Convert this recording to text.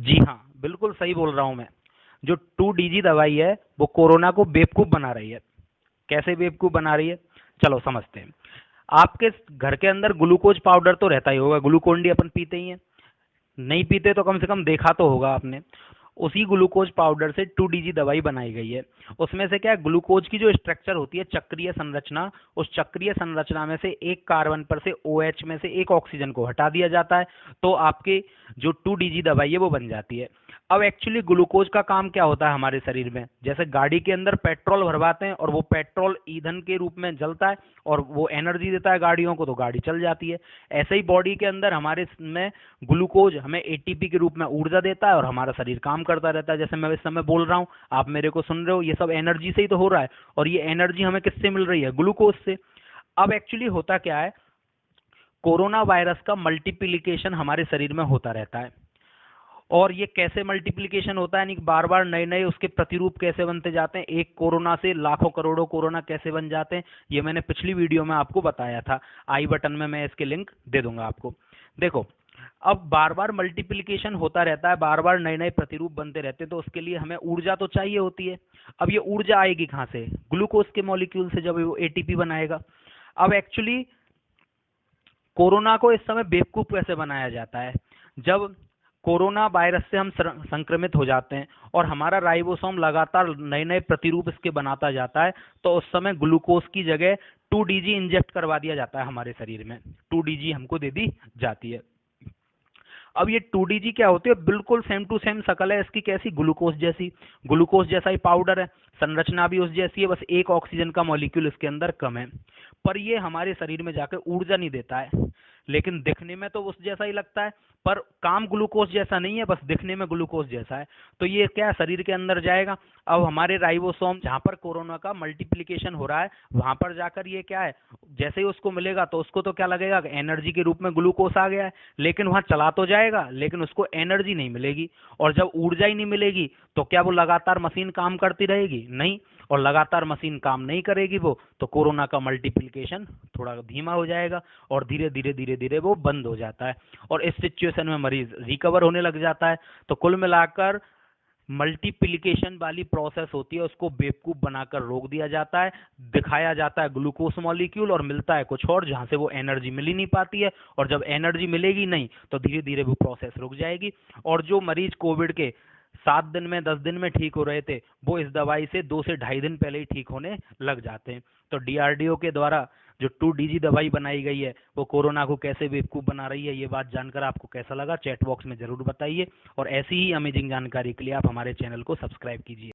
जी हाँ, बिल्कुल सही बोल रहा हूँ मैं। जो 2DG दवाई है वो कोरोना को बेवकूफ़ बना रही है। कैसे बेवकूफ़ बना रही है? चलो समझते हैं। आपके घर के अंदर ग्लूकोज पाउडर तो रहता ही होगा, ग्लूकोन डी अपन पीते ही हैं। नहीं पीते तो कम से कम देखा तो होगा आपने। उसी ग्लूकोज पाउडर से 2DG दवाई बनाई गई है। उसमें से क्या है, ग्लूकोज की जो स्ट्रक्चर होती है, चक्रीय संरचना, उस चक्रीय संरचना में से एक कार्बन पर से OH में से एक ऑक्सीजन को हटा दिया जाता है, तो आपकी जो 2DG दवाई है वो बन जाती है। अब एक्चुअली ग्लूकोज का काम क्या होता है हमारे शरीर में? जैसे गाड़ी के अंदर पेट्रोल भरवाते हैं और वो पेट्रोल ईंधन के रूप में जलता है और वो एनर्जी देता है गाड़ियों को, तो गाड़ी चल जाती है। ऐसे ही बॉडी के अंदर हमारे में ग्लूकोज हमें एटीपी के रूप में ऊर्जा देता है और हमारा शरीर काम करता रहता है। जैसे मैं इस समय बोल रहा हूँ, आप मेरे को सुन रहे हो, ये सब एनर्जी से ही तो हो रहा है। और ये एनर्जी हमें किससे मिल रही है? ग्लूकोज से। अब एक्चुअली होता क्या है, कोरोना वायरस का मल्टीप्लिकेशन हमारे शरीर में होता रहता है। और ये कैसे मल्टीप्लिकेशन होता है, यानी बार बार नए नए उसके प्रतिरूप कैसे बनते जाते हैं, एक कोरोना से लाखों करोड़ों कोरोना कैसे बन जाते हैं, ये मैंने पिछली वीडियो में आपको बताया था। आई बटन में मैं इसके लिंक दे दूंगा आपको। देखो, अब बार बार मल्टीप्लिकेशन होता रहता है, बार बार नए नए प्रतिरूप बनते रहते हैं, तो उसके लिए हमें ऊर्जा तो चाहिए होती है। अब ये ऊर्जा आएगी कहाँ से? ग्लूकोज के मॉलिक्यूल से, जब वो एटीपी बनाएगा। अब एक्चुअली कोरोना को इस समय बेवकूफ कैसे बनाया जाता है? जब कोरोना वायरस से हम संक्रमित हो जाते हैं और हमारा राइबोसोम लगातार नए नए प्रतिरूप इसके बनाता जाता है, तो उस समय ग्लूकोज की जगह 2DG इंजेक्ट करवा दिया जाता है हमारे शरीर में। 2DG हमको दे दी जाती है। अब ये 2DG क्या होती है? बिल्कुल सेम टू सेम शक्ल है इसकी, कैसी? ग्लूकोज जैसी। ग्लूकोज जैसा ही पाउडर है, संरचना भी उस जैसी है, बस एक ऑक्सीजन का मॉलिक्यूल इसके अंदर कम है। पर ये हमारे शरीर में जाकर ऊर्जा नहीं देता है, लेकिन दिखने में तो उस जैसा ही लगता है, पर काम ग्लूकोज जैसा नहीं है, बस दिखने में ग्लूकोज जैसा है। तो ये क्या शरीर के अंदर जाएगा, अब हमारे राइबोसोम जहां पर कोरोना का मल्टीप्लिकेशन हो रहा है, वहां पर जाकर ये क्या है, जैसे ही उसको मिलेगा तो उसको तो क्या लगेगा, एनर्जी के रूप में ग्लूकोज आ गया है। लेकिन वहां चला तो जाएगा, लेकिन उसको एनर्जी नहीं मिलेगी। और जब ऊर्जा ही नहीं मिलेगी तो क्या वो लगातार मशीन काम करती रहेगी? नहीं। और लगातार मशीन काम नहीं करेगी वो, तो कोरोना का मल्टीप्लिकेशन थोड़ा धीमा हो जाएगा और धीरे धीरे धीरे धीरे वो बंद हो जाता है और इस सिचुएशन में मरीज रिकवर होने लग जाता है। तो कुल मिलाकर मल्टीप्लिकेशन वाली प्रोसेस होती है, उसको बेवकूफ बनाकर रोक दिया जाता है, दिखाया जाता है ग्लूकोज मॉलिक्यूल और मिलता है कुछ और, जहां से वो एनर्जी मिल ही नहीं पाती है। और जब एनर्जी मिलेगी नहीं तो धीरे धीरे वो प्रोसेस रुक जाएगी। और जो मरीज कोविड के 7 दिन में 10 दिन में ठीक हो रहे थे, वो इस दवाई से 2 से ढाई दिन पहले ही ठीक होने लग जाते हैं। तो DRDO के द्वारा जो 2DG दवाई बनाई गई है वो कोरोना को कैसे बेवकूफ़ बना रही है, ये बात जानकर आपको कैसा लगा चैट बॉक्स में ज़रूर बताइए। और ऐसी ही अमेजिंग जानकारी के लिए आप हमारे चैनल को सब्सक्राइब कीजिए।